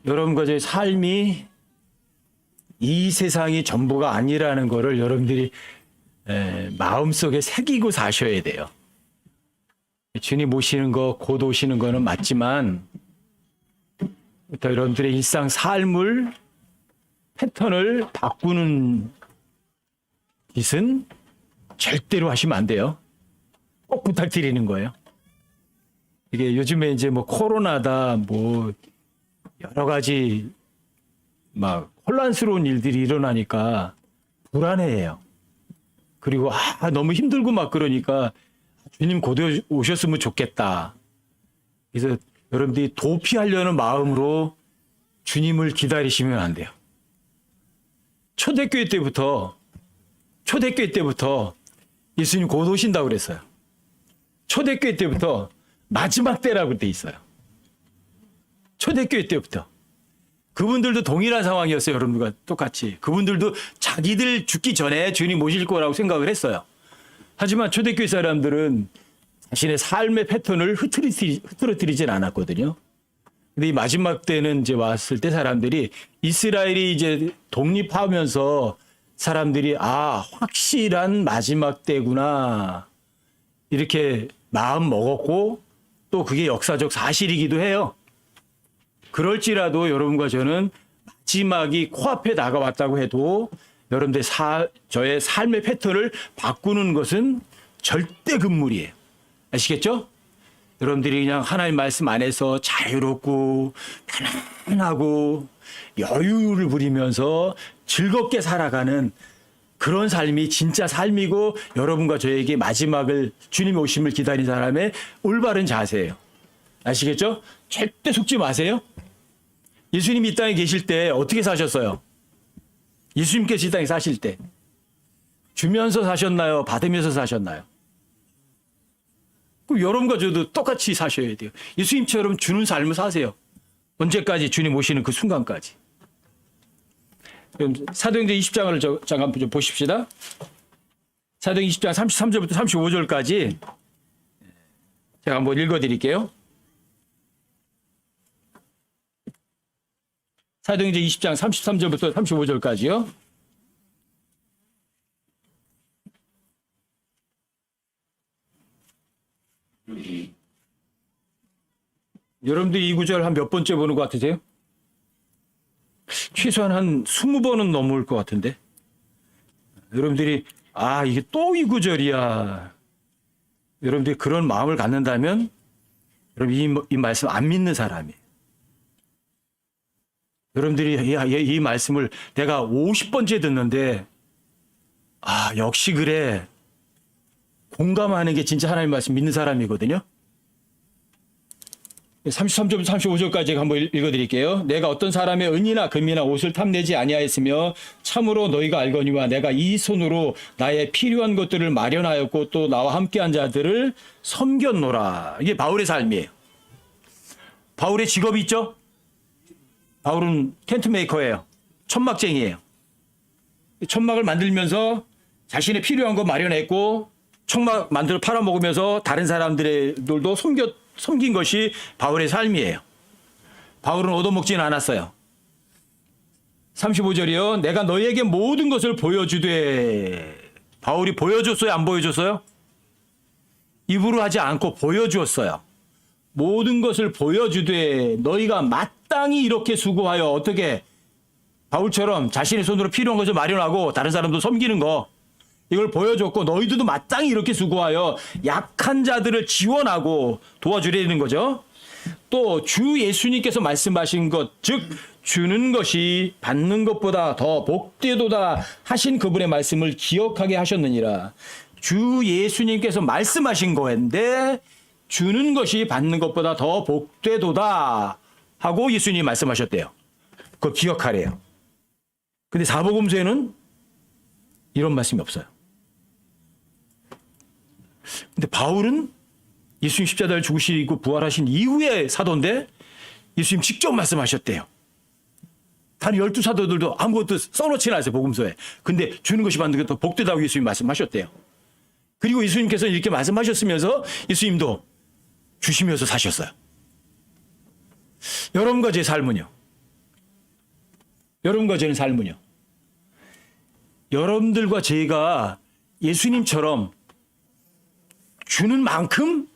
여러분과 제 삶이 이 세상이 전부가 아니라는 거를 여러분들이 마음속에 새기고 사셔야 돼요. 주님 오시는 거, 곧 오시는 거는 맞지만 여러분들의 일상 삶을 패턴을 바꾸는 짓은 절대로 하시면 안 돼요. 꼭 부탁드리는 거예요. 이게 요즘에 이제 뭐 코로나다 뭐 여러 가지 막 혼란스러운 일들이 일어나니까 불안해해요. 그리고 너무 힘들고 막 그러니까 주님 곧 오셨으면 좋겠다. 그래서 여러분들이 도피하려는 마음으로 주님을 기다리시면 안 돼요. 초대교회 때부터 예수님 곧 오신다고 그랬어요. 초대교회 때부터 마지막 때라고 돼 있어요. 초대교회 때부터. 그분들도 동일한 상황이었어요. 여러분들과 똑같이. 그분들도 자기들 죽기 전에 주님 오실 거라고 생각을 했어요. 하지만 초대교회 사람들은 자신의 삶의 패턴을 흐트러뜨리진 않았거든요. 근데 이 마지막 때는 이제 왔을 때 사람들이 이스라엘이 이제 독립하면서 사람들이 확실한 마지막 때구나 이렇게 마음 먹었고 또 그게 역사적 사실이기도 해요. 그럴지라도 여러분과 저는 마지막이 코앞에 다가왔다고 해도 여러분들 저의 삶의 패턴을 바꾸는 것은 절대 금물이에요. 아시겠죠? 여러분들이 그냥 하나님 말씀 안에서 자유롭고 편안하고 여유를 부리면서 즐겁게 살아가는 그런 삶이 진짜 삶이고 여러분과 저에게 마지막을 주님 오심을 기다린 사람의 올바른 자세예요. 아시겠죠? 절대 속지 마세요. 예수님이 이 땅에 계실 때 어떻게 사셨어요? 예수님께서 이 땅에 사실 때 주면서 사셨나요? 받으면서 사셨나요? 그럼 여러분과 저도 똑같이 사셔야 돼요. 예수님처럼 주는 삶을 사세요. 언제까지? 주님 오시는 그 순간까지. 그럼 사도행전 20장을 잠깐 좀 보십시다. 사도행전 20장 33절부터 35절까지 제가 한번 읽어드릴게요. 사도행전 20장 33절부터 35절까지요. 여러분들이 이 구절 한 몇 번째 보는 것 같으세요? 최소한 한 20번은 넘을 것 같은데. 여러분들이 이게 또 이 구절이야. 여러분들이 그런 마음을 갖는다면 여러분 이 말씀 안 믿는 사람이에요. 여러분들이 이 말씀을 내가 50번째 듣는데 역시 그래. 공감하는 게 진짜 하나님 말씀 믿는 사람이거든요. 33절부터 35절까지 한번 읽어드릴게요. 내가 어떤 사람의 은이나 금이나 옷을 탐내지 아니하였으며 참으로 너희가 알거니와 내가 이 손으로 나의 필요한 것들을 마련하였고 또 나와 함께한 자들을 섬겼노라. 이게 바울의 삶이에요. 바울의 직업이 있죠? 바울은 텐트 메이커예요. 천막쟁이에요. 천막을 만들면서 자신의 필요한 거 마련했고 천막 만들어 팔아먹으면서 다른 사람들도 섬긴 것이 바울의 삶이에요. 바울은 얻어먹지는 않았어요. 35절이요. 내가 너희에게 모든 것을 보여주되. 바울이 보여줬어요? 안 보여줬어요? 입으로 하지 않고 보여주었어요. 모든 것을 보여주되 너희가 마땅히 이렇게 수고하여 어떻게 바울처럼 자신의 손으로 필요한 것을 마련하고 다른 사람도 섬기는 거 이걸 보여줬고 너희들도 마땅히 이렇게 수고하여 약한 자들을 지원하고 도와주려는 거죠. 또 주 예수님께서 말씀하신 것, 즉 주는 것이 받는 것보다 더 복되도다 하신 그분의 말씀을 기억하게 하셨느니라. 주 예수님께서 말씀하신 거인데 주는 것이 받는 것보다 더 복되도다 하고 예수님이 말씀하셨대요. 그거 기억하래요. 근데 사복음서에는 이런 말씀이 없어요. 근데 바울은 예수님 십자가를 죽으시고 부활하신 이후에 사도인데 예수님 직접 말씀하셨대요. 다른 12사도들도 아무것도 써놓지 않았어요. 복음서에. 근데 주는 것이 받는 것도 복되다고 예수님 말씀하셨대요. 그리고 예수님께서 이렇게 말씀하셨으면서 예수님도 주시면서 사셨어요. 여러분과 제 삶은요. 여러분과 저의 삶은요. 여러분들과 저희가 예수님처럼 주는 만큼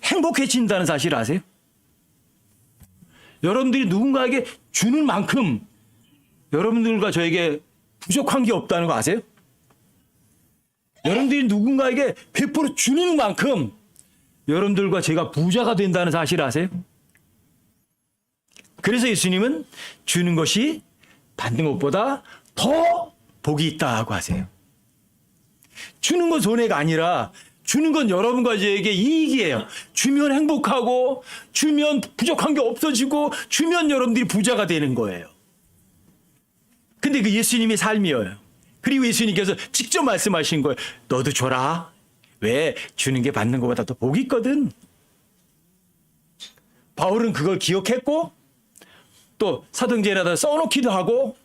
행복해진다는 사실 아세요? 여러분들이 누군가에게 주는 만큼 여러분들과 저에게 부족한 게 없다는 거 아세요? 여러분들이 누군가에게 100% 주는 만큼 여러분들과 제가 부자가 된다는 사실 아세요? 그래서 예수님은 주는 것이 받는 것보다 더 복이 있다고 하세요. 주는 건 손해가 아니라 주는 건 여러분과 저에게 이익이에요. 주면 행복하고 주면 부족한 게 없어지고 주면 여러분들이 부자가 되는 거예요. 근데 그 예수님의 삶이에요. 그리고 예수님께서 직접 말씀하신 거예요. 너도 줘라. 왜? 주는 게 받는 것보다 더 복이 있거든. 바울은 그걸 기억했고 또 사도행전에다 써놓기도 하고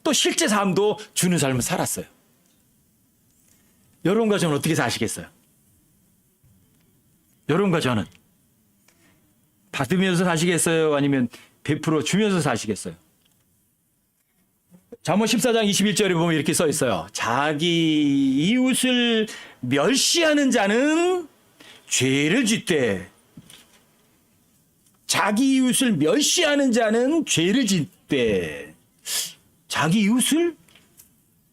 또 실제 삶도 주는 삶을 살았어요. 여러분과 저는 어떻게 사시겠어요? 여러분과 저는 받으면서 사시겠어요? 아니면 베풀어 주면서 사시겠어요? 잠언 14장 21절에 보면 이렇게 써 있어요. 자기 이웃을 멸시하는 자는 죄를 짓되 자기 이웃을 멸시하는 자는 죄를 짓되. 자기 이웃을?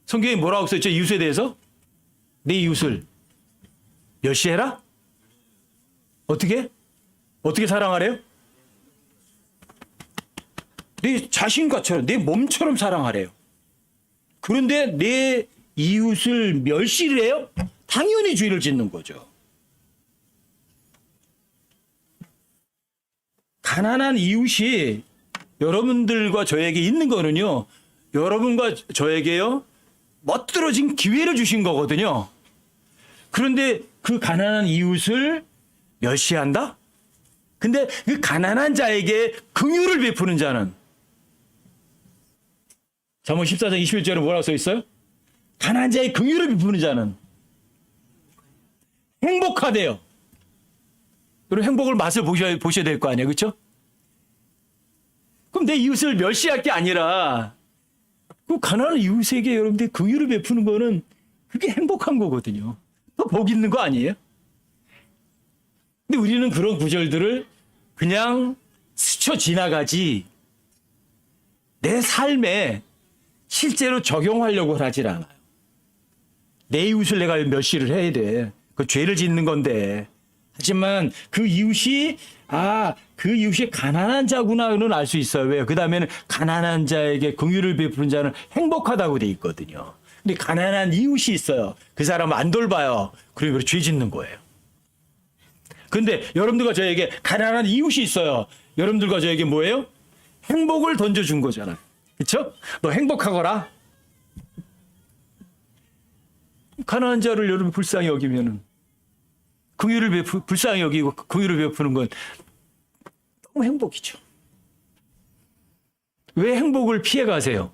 성경에 뭐라고 써있죠? 이웃에 대해서? 내 이웃을 멸시해라? 어떻게? 어떻게 사랑하래요? 내 자신과처럼, 내 몸처럼 사랑하래요. 그런데 내 이웃을 멸시를 해요? 당연히 죄를 짓는 거죠. 가난한 이웃이 여러분들과 저에게 있는 거는요, 여러분과 저에게요, 멋들어진 기회를 주신 거거든요. 그런데 그 가난한 이웃을 멸시한다? 근데 그 가난한 자에게 긍휼을 베푸는 자는 잠언 14장 21절에 뭐라고 써 있어요? 가난한 자의 긍휼을 베푸는 자는 행복하대요. 그리고 행복을 맛을 보셔야 될 거 아니에요. 그렇죠? 그럼 내 이웃을 멸시할 게 아니라 그 가난한 이웃에게 여러분들이 긍휼을 베푸는 거는 그게 행복한 거거든요. 더 복 있는 거 아니에요? 근데 우리는 그런 구절들을 그냥 스쳐 지나가지 내 삶에 실제로 적용하려고 하질 않아요. 내 이웃을 내가 멸시를 해야 돼. 그 죄를 짓는 건데. 하지만 그 이웃이 그 이웃이 가난한 자구나는 알 수 있어요. 왜요? 그 다음에는 가난한 자에게 긍휼을 베푸는 자는 행복하다고 돼 있거든요. 근데 가난한 이웃이 있어요. 그 사람은 안 돌봐요. 그러면 죄 짓는 거예요. 근데 여러분들과 저에게 가난한 이웃이 있어요. 여러분들과 저에게 뭐예요? 행복을 던져준 거잖아요. 그렇죠? 너 행복하거라. 가난한 자를 여러분 불쌍히 여기면은 불쌍히 여기고 긍휼을 베푸는 건 너무 행복이죠. 왜 행복을 피해 가세요?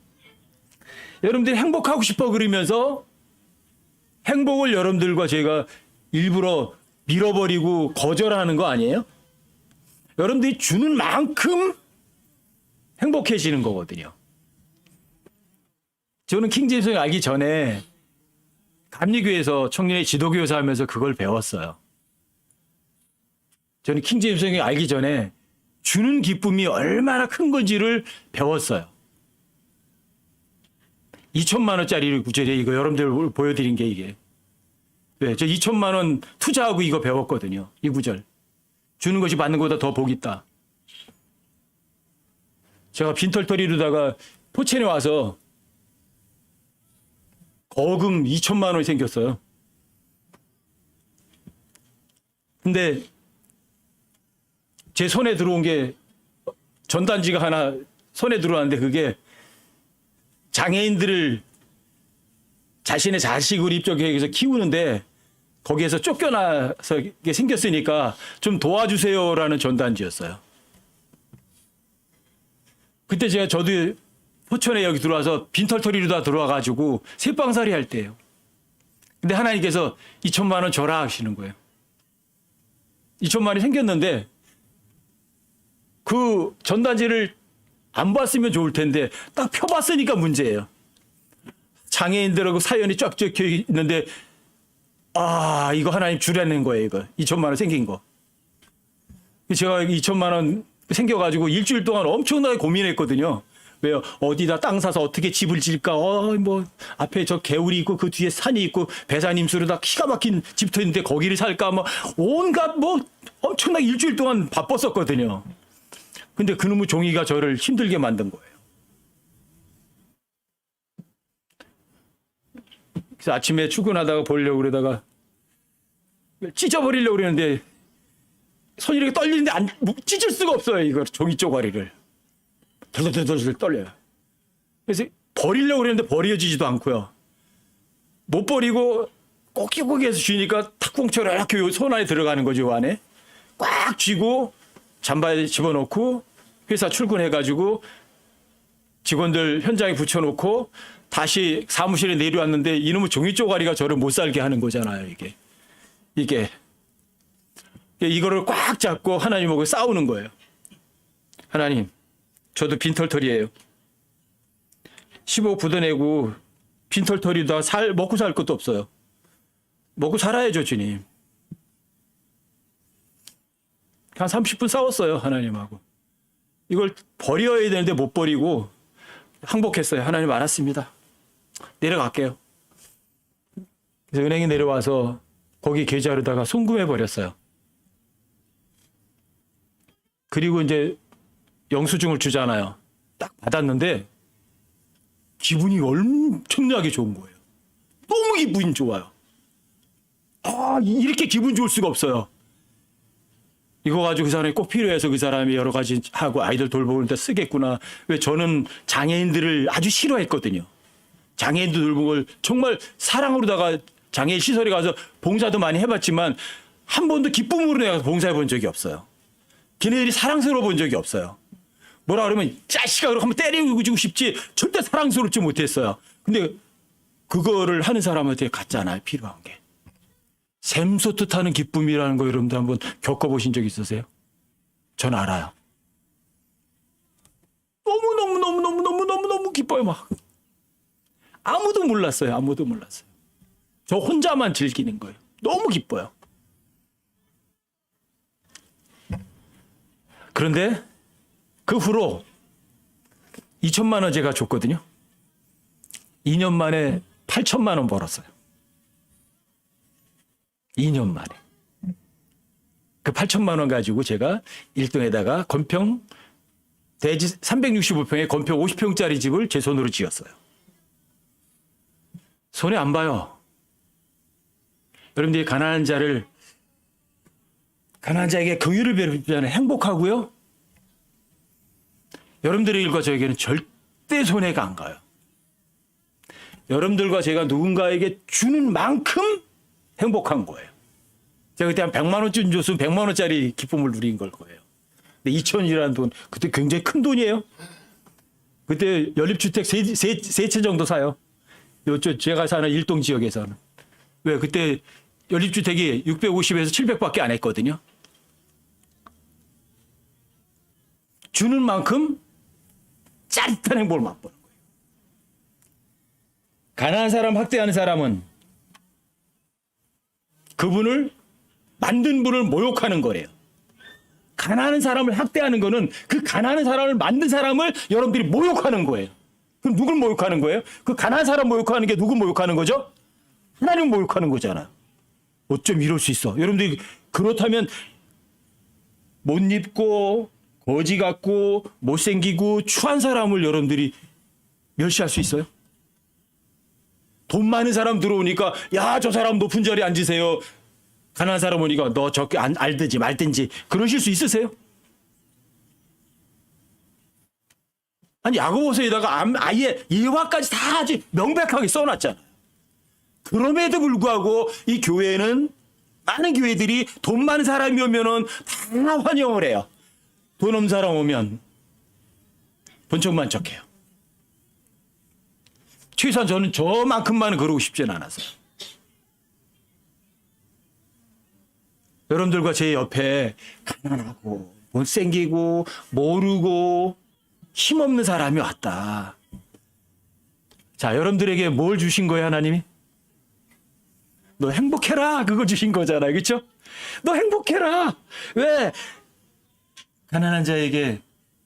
여러분들이 행복하고 싶어 그러면서 행복을 여러분들과 저희가 일부러 밀어버리고 거절하는 거 아니에요? 여러분들이 주는 만큼 행복해지는 거거든요. 저는 킹제임스를 알기 전에 감리교회에서 청년의 지도교사 하면서 그걸 배웠어요. 저는 킹제임스를 알기 전에 주는 기쁨이 얼마나 큰 건지를 배웠어요. 2천만 원짜리 구절에 이거 여러분들 보여드린 게 이게. 네, 저 2천만 원 투자하고 이거 배웠거든요. 이 구절. 주는 것이 받는 것보다 더 복이 있다. 제가 빈털터리로다가 포천에 와서 거금 2천만 원이 생겼어요. 근데 제 손에 들어온 게 전단지가 하나 손에 들어왔는데 그게 장애인들을 자신의 자식으로 입적해서 키우는데 거기에서 쫓겨나서 이게 생겼으니까 좀 도와주세요라는 전단지였어요. 그때 저도 포천에 여기 들어와서 빈털터리로 다 들어와가지고 새빵살이 할 때예요. 근데 하나님께서 2천만 원 줘라 하시는 거예요. 2천만 원이 생겼는데 그 전단지를 안 봤으면 좋을 텐데 딱 펴봤으니까 문제예요. 장애인들하고 사연이 쫙 적혀 있는데 이거 하나님 주려는 거예요. 이거 2천만 원 생긴 거. 제가 2천만 원 생겨가지고 일주일 동안 엄청나게 고민했거든요. 왜요? 어디다 땅 사서 어떻게 집을 지을까? 뭐 앞에 저 개울이 있고 그 뒤에 산이 있고 배산임수로 다 기가 막힌 집터 있는데 거기를 살까? 뭐 온갖 뭐 엄청나게 일주일 동안 바빴었거든요. 근데 그놈의 종이가 저를 힘들게 만든 거예요. 그래서 아침에 출근하다가 보려고 그러다가 찢어버리려고 그러는데 손이 이렇게 떨리는데 찢을 수가 없어요. 이거 종이 쪼가리를. 덜덜덜덜 떨려요. 그래서 버리려고 그랬는데 버려지지도 않고요. 못 버리고 꼭기꼭기해서 쥐니까 탁봉처럼 이렇게 손 안에 들어가는 거죠. 안에 꽉 쥐고 잠바에 집어넣고 회사 출근해가지고 직원들 현장에 붙여놓고 다시 사무실에 내려왔는데 이놈의 종이 쪼가리가 저를 못 살게 하는 거잖아요. 이게 이거를 꽉 잡고 하나님하고 싸우는 거예요. 하나님, 저도 빈털털이에요. 15억 부도내고 빈털털이다 먹고 살 것도 없어요. 먹고 살아야죠, 주님. 한 30분 싸웠어요, 하나님하고. 이걸 버려야 되는데 못 버리고 항복했어요. 하나님 알았습니다. 내려갈게요. 그래서 은행에 내려와서 거기 계좌로다가 송금해 버렸어요. 그리고 이제 영수증을 주잖아요. 딱 받았는데 기분이 엄청나게 좋은 거예요. 너무 기분이 좋아요. 이렇게 기분 좋을 수가 없어요. 이거 가지고 그 사람이 꼭 필요해서 그 사람이 여러 가지 하고 아이들 돌보는데 쓰겠구나. 왜 저는 장애인들을 아주 싫어했거든요. 장애인들 돌보는 걸 정말 사랑으로다가 장애인 시설에 가서 봉사도 많이 해봤지만 한 번도 기쁨으로 내가 봉사해 본 적이 없어요. 걔네들이 사랑스러워 본 적이 없어요. 뭐라 그러면 짜식아 그러고 한번 때리고 주고 싶지 절대 사랑스럽지 못했어요. 근데 그거를 하는 사람한테 갖잖아요. 필요한 게. 샘솟듯하는 기쁨이라는 거 여러분들 한번 겪어보신 적 있으세요? 전 알아요. 너무 기뻐요. 막 아무도 몰랐어요. 저 혼자만 즐기는 거예요. 너무 기뻐요. 그런데 그 후로 2천만 원 제가 줬거든요. 2년 만에 8천만 원 벌었어요. 2년 만에. 그 8천만 원 가지고 제가 1동에다가 건평 대지 365평에 건평 50평짜리 집을 제 손으로 지었어요. 손해 안 봐요. 여러분들이 가난한 자에게 긍휼을 베풀자는 행복하고요. 여러분들의 일과 저에게는 절대 손해가 안 가요. 여러분들과 제가 누군가에게 주는 만큼 행복한 거예요. 제가 그때 한 100만 원쯤 줬으면 100만 원짜리 기쁨을 누린 걸 거예요. 근데 2천이라는 돈, 그때 굉장히 큰 돈이에요. 그때 연립주택 세 채 정도 사요. 요쪽 제가 사는 일동 지역에서는. 왜? 그때 연립주택이 650에서 700밖에 안 했거든요. 주는 만큼 짜릿한 행복을 맛보는 거예요. 가난한 사람 학대하는 사람은 그분을 만든 분을 모욕하는 거래요. 가난한 사람을 학대하는 거는 그 가난한 사람을 만든 사람을 여러분들이 모욕하는 거예요. 그럼 누굴 모욕하는 거예요? 그 가난한 사람 모욕하는 게 누구 모욕하는 거죠? 하나님 모욕하는 거잖아요. 어쩜 이럴 수 있어? 여러분들이 그렇다면 못 입고 거지 같고 못생기고 추한 사람을 여러분들이 멸시할 수 있어요? 돈 많은 사람 들어오니까 야, 저 사람 높은 자리에 앉으세요. 가난한 사람 오니까 너 저기 알든지 말든지 그러실 수 있으세요? 아니 야고보서에다가 아예 예화까지 다 아주 명백하게 써놨잖아요. 그럼에도 불구하고 이 교회는 많은 교회들이 돈 많은 사람이 오면은 다 환영을 해요. 돈 없는 사람 오면 번쩍만쩍해요. 최소한 저는 저만큼만은 그러고 싶진 않았어요. 여러분들과 제 옆에 가난하고 못생기고 모르고 힘없는 사람이 왔다. 자, 여러분들에게 뭘 주신 거예요, 하나님이? 너 행복해라. 그거 주신 거잖아요. 그렇죠? 너 행복해라. 왜? 가난한 자에게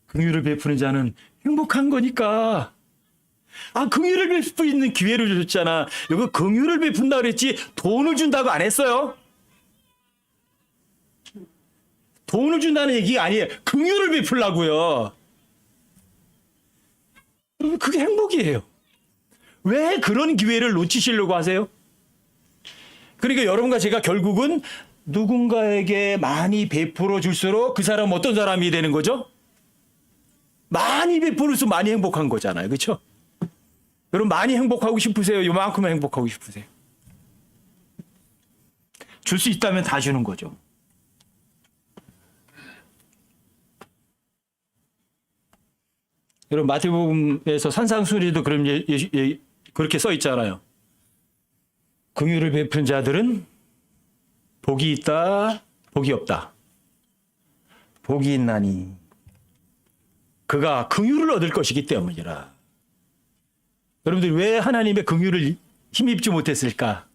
긍휼을 베푸는 자는 행복한 거니까. 아, 긍휼을 베푸는 기회를 주셨잖아. 이거 긍휼을 베푼다 그랬지 돈을 준다고 안 했어요. 돈을 준다는 얘기가 아니에요. 긍휼을 베풀라고요. 그게 행복이에요. 왜 그런 기회를 놓치시려고 하세요? 그러니까 여러분과 제가 결국은 누군가에게 많이 베풀어 줄수록 그 사람은 어떤 사람이 되는 거죠? 많이 베풀을수록 많이 행복한 거잖아요. 그렇죠? 여러분 많이 행복하고 싶으세요? 요만큼 행복하고 싶으세요? 줄 수 있다면 다 주는 거죠. 여러분 마태복음에서 산상수훈에도 그렇게 써 있잖아요. 긍휼을 베푼 자들은 복이 있다, 복이 없다. 복이 있나니 그가 긍휼을 얻을 것이기 때문이라. 여러분들 왜 하나님의 긍휼을 힘입지 못했을까?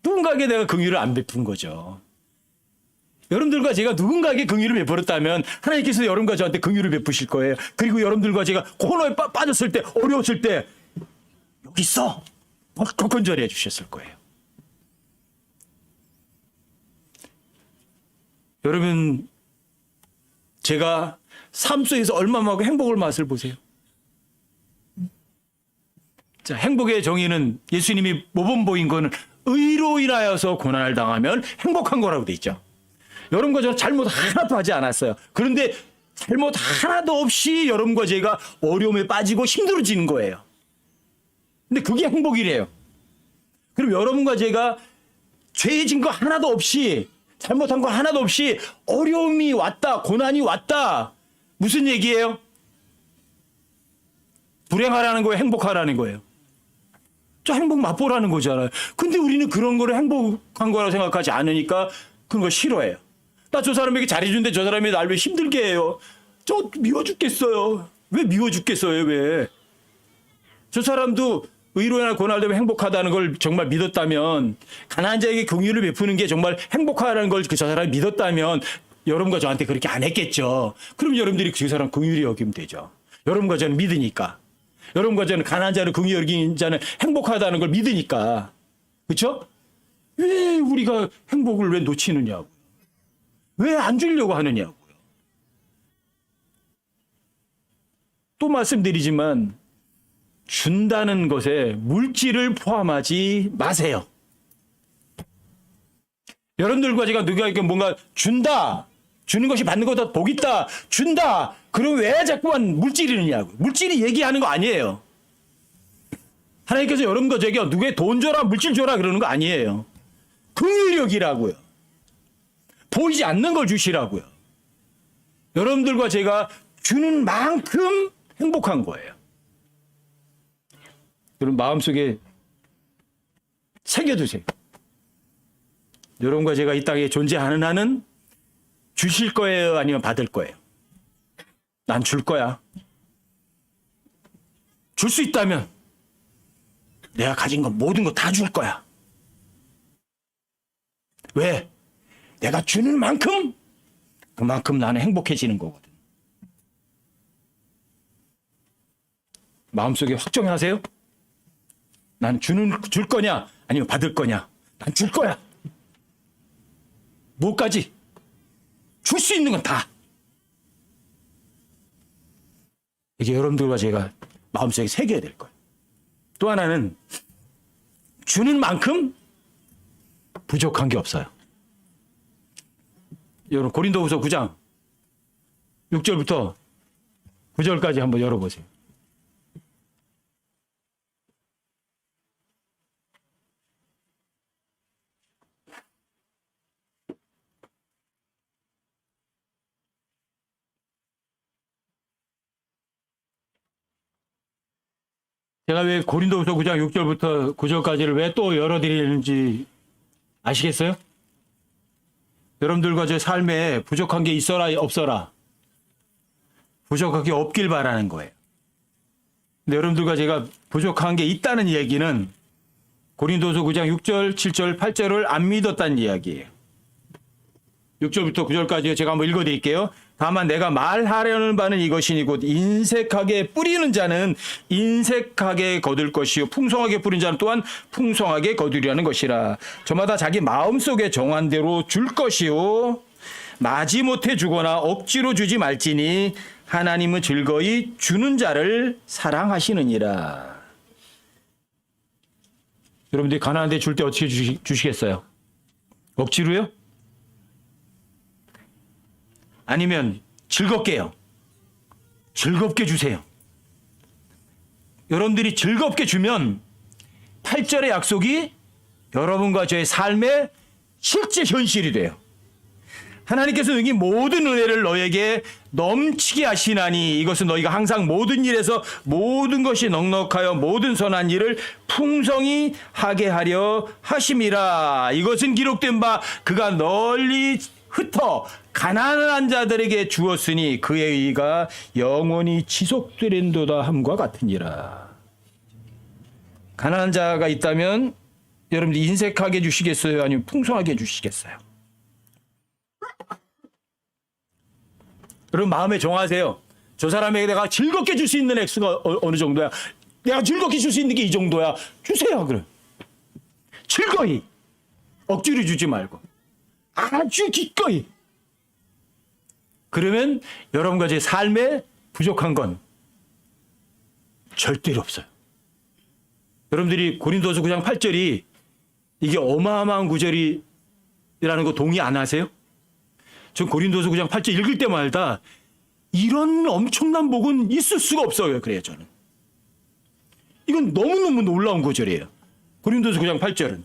누군가에게 내가 긍휼을 안 베푼 거죠. 여러분들과 제가 누군가에게 긍휼을 베풀었다면 하나님께서 여러분과 저한테 긍휼을 베푸실 거예요. 그리고 여러분들과 제가 코너에 빠졌을 때, 어려웠을 때 여기 있어! 건전해 주셨을 거예요. 여러분, 제가 삶 속에서 얼마만큼 행복을 맛을 보세요. 자, 행복의 정의는 예수님이 모범보인 거는 의로 인하여서 고난을 당하면 행복한 거라고 돼 있죠. 여러분과 저는 잘못 하나도 하지 않았어요. 그런데 잘못 하나도 없이 여러분과 제가 어려움에 빠지고 힘들어지는 거예요. 근데 그게 행복이래요. 그럼 여러분과 제가 죄진 거 하나도 없이, 잘못한 거 하나도 없이 어려움이 왔다, 고난이 왔다. 무슨 얘기예요? 불행하라는 거예요? 행복하라는 거예요? 저 행복 맛보라는 거잖아요. 근데 우리는 그런 거를 행복한 거라고 생각하지 않으니까 그런 거 싫어해요. 나 저 사람에게 잘해준데 저 사람이 날 왜 힘들게 해요? 저 미워 죽겠어요. 왜 미워 죽겠어요? 왜? 저 사람도 의로 인한 고난을 되면 행복하다는 걸 정말 믿었다면, 가난한 자에게 긍휼을 베푸는 게 정말 행복하다는 걸 저 사람이 믿었다면 여러분과 저한테 그렇게 안 했겠죠. 그럼 여러분들이 그 사람 긍휼히 여기면 되죠. 여러분과 저는 믿으니까. 여러분과 저는 가난한 자는 긍휼히 여기는 자는 행복하다는 걸 믿으니까. 그렇죠? 왜 우리가 행복을 왜 놓치느냐고. 왜 안 주려고 하느냐고요. 또 말씀드리지만 준다는 것에 물질을 포함하지 마세요. 여러분들과 제가 누구에게 뭔가 준다. 주는 것이 받는 것보다 복 있다. 준다. 그럼 왜 자꾸만 물질이느냐고. 물질이 얘기하는 거 아니에요. 하나님께서 여러분과 제가 누구의 돈 줘라, 물질 줘라 그러는 거 아니에요. 긍휼력이라고요. 보이지 않는 걸 주시라고요. 여러분들과 제가 주는 만큼 행복한 거예요. 여러분 마음속에 새겨두세요. 여러분과 제가 이 땅에 존재하는 한은 주실 거예요? 아니면 받을 거예요? 난 줄 거야. 줄 수 있다면 내가 가진 거 모든 거 다 줄 거야. 왜? 내가 주는 만큼 그만큼 나는 행복해지는 거거든. 마음속에 확정하세요. 난 줄 거냐 아니면 받을 거냐. 난 줄 거야. 뭐까지? 줄 수 있는 건 다. 이게 여러분들과 제가 마음속에 새겨야 될 거예요. 또 하나는 주는 만큼 부족한 게 없어요. 여러분 고린도후서 9장 6절부터 9절까지 한번 열어보세요. 제가 왜 고린도후서 9장 6절부터 9절까지를 왜 또 열어드리는지 아시겠어요? 여러분들과 제 삶에 부족한 게 있어라 없어라. 부족한 게 없길 바라는 거예요. 근데 여러분들과 제가 부족한 게 있다는 얘기는 고린도서 9장 6절, 7절, 8절을 안 믿었다는 이야기예요. 6절부터 9절까지 제가 한번 읽어드릴게요. 다만 내가 말하려는 바는 이것이니 곧 인색하게 뿌리는 자는 인색하게 거둘 것이요 풍성하게 뿌린 자는 또한 풍성하게 거두려는 것이라. 저마다 자기 마음속에 정한 대로 줄 것이요 마지못해 주거나 억지로 주지 말지니 하나님은 즐거이 주는 자를 사랑하시느니라. 여러분들이 가난한데 줄 때 어떻게 주시겠어요? 억지로요? 아니면 즐겁게요? 즐겁게 주세요. 여러분들이 즐겁게 주면 8절의 약속이 여러분과 저의 삶의 실제 현실이 돼요. 하나님께서 여기 모든 은혜를 너에게 넘치게 하시나니 이것은 너희가 항상 모든 일에서 모든 것이 넉넉하여 모든 선한 일을 풍성히 하게 하려 하심이라. 이것은 기록된 바 그가 널리 흩어 가난한 자들에게 주었으니 그의 의가 영원히 지속되린도다 함과 같으니라. 가난한 자가 있다면 여러분들 인색하게 주시겠어요? 아니면 풍성하게 주시겠어요? 여러분 마음에 정하세요. 저 사람에게 내가 즐겁게 줄 수 있는 액수가 어느 정도야? 내가 즐겁게 줄 수 있는 게 이 정도야? 주세요. 그럼 즐거이, 억지로 주지 말고 아주 기꺼이. 그러면 여러분과 제 삶에 부족한 건 절대로 없어요. 여러분들이 고린도서 9장 8절이 이게 어마어마한 구절이라는 거 동의 안 하세요? 전 고린도서 9장 8절 읽을 때마다 이런 엄청난 복은 있을 수가 없어요. 그래요, 저는. 이건 너무너무 놀라운 구절이에요. 고린도서 9장 8절은.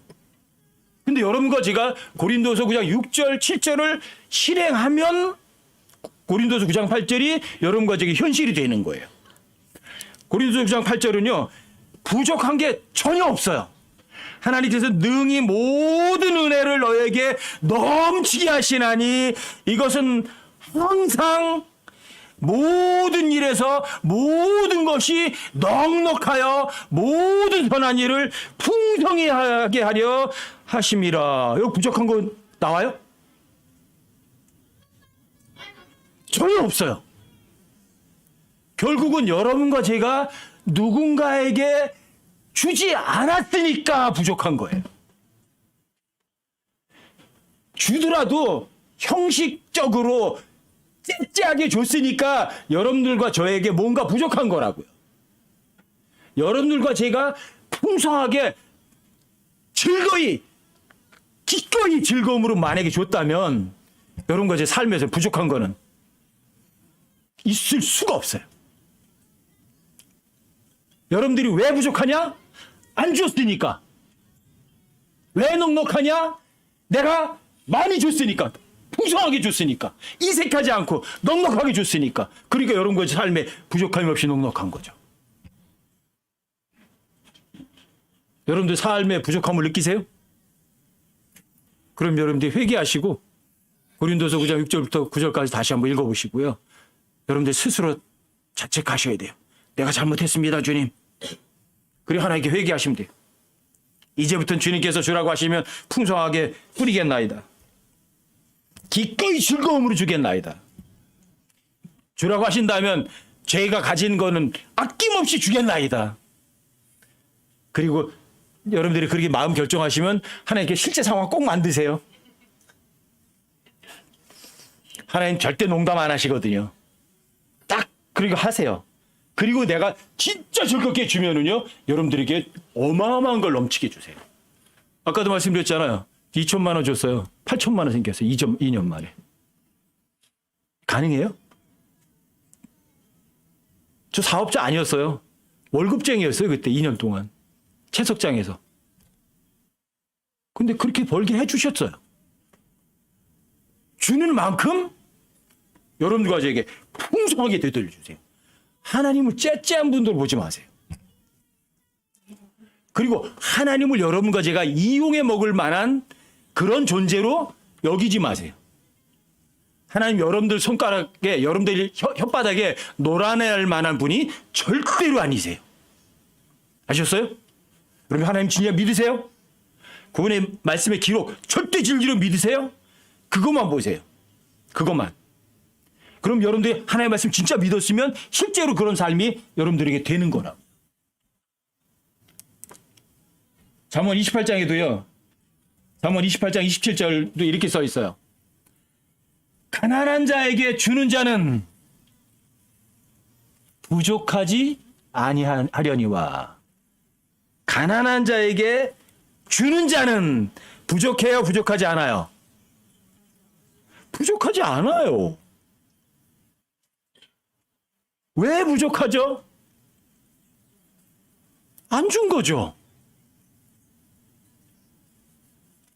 근데 여러분과 제가 고린도서 9장 6절, 7절을 실행하면 고린도서 9장 8절이 여러분과 제게 현실이 되는 거예요. 고린도서 9장 8절은요. 부족한 게 전혀 없어요. 하나님께서 능히 모든 은혜를 너에게 넘치게 하시나니 이것은 항상 모든 일에서 모든 것이 넉넉하여 모든 선한 일을 풍성히 하게 하려 하심이라. 여기 부족한 거 나와요? 전혀 없어요. 결국은 여러분과 제가 누군가에게 주지 않았으니까 부족한 거예요. 주더라도 형식적으로 째째하게 줬으니까 여러분들과 저에게 뭔가 부족한 거라고요. 여러분들과 제가 풍성하게 즐거이 기꺼이 즐거움으로 만약에 줬다면 여러분과 제 삶에서 부족한 거는 있을 수가 없어요. 여러분들이 왜 부족하냐? 안 줬으니까. 왜 넉넉하냐? 내가 많이 줬으니까. 풍성하게 줬으니까. 이색하지 않고 넉넉하게 줬으니까. 그러니까 여러분과 삶에 부족함이 없이 넉넉한 거죠. 여러분들 삶에 부족함을 느끼세요? 그럼 여러분들이 회개하시고 고린도서 9장 6절부터 9절까지 다시 한번 읽어보시고요. 여러분들 스스로 자책하셔야 돼요. 내가 잘못했습니다, 주님. 그리고 하나님께 회개하시면 돼요. 이제부터는 주님께서 주라고 하시면 풍성하게 뿌리겠나이다. 기꺼이 즐거움으로 주겠나이다. 주라고 하신다면 저희가 가진 거는 아낌없이 주겠나이다. 그리고 여러분들이 그렇게 마음 결정하시면 하나님께 실제 상황 꼭 만드세요. 하나님 절대 농담 안 하시거든요. 딱 그리고 하세요. 그리고 내가 진짜 즐겁게 주면은요, 여러분들에게 어마어마한 걸 넘치게 주세요. 아까도 말씀드렸잖아요. 2천만 원 줬어요. 8천만 원 생겼어요. 2년 만에. 가능해요? 저 사업자 아니었어요. 월급쟁이였어요. 그때 2년 동안. 채석장에서. 근데 그렇게 벌게 해주셨어요. 주는 만큼 여러분들과 저에게 풍성하게 되돌려주세요. 하나님을 째째한 분들 보지 마세요. 그리고 하나님을 여러분과 제가 이용해 먹을 만한 그런 존재로 여기지 마세요. 하나님 여러분들 손가락에, 여러분들 혓바닥에 놀아낼 만한 분이 절대로 아니세요. 아셨어요? 그러면 하나님 진짜 믿으세요? 그분의 말씀의 기록 절대 진리로 믿으세요? 그것만 보세요. 그것만. 그럼 여러분들이 하나님의 말씀 진짜 믿었으면 실제로 그런 삶이 여러분들에게 되는 거라고. 잠언 28장에도요. 잠언 28장 27절도 이렇게 써 있어요. 가난한 자에게 주는 자는 부족하지 아니하려니와. 가난한 자에게 주는 자는 부족해요, 부족하지 않아요? 부족하지 않아요. 왜 부족하죠? 안 준 거죠.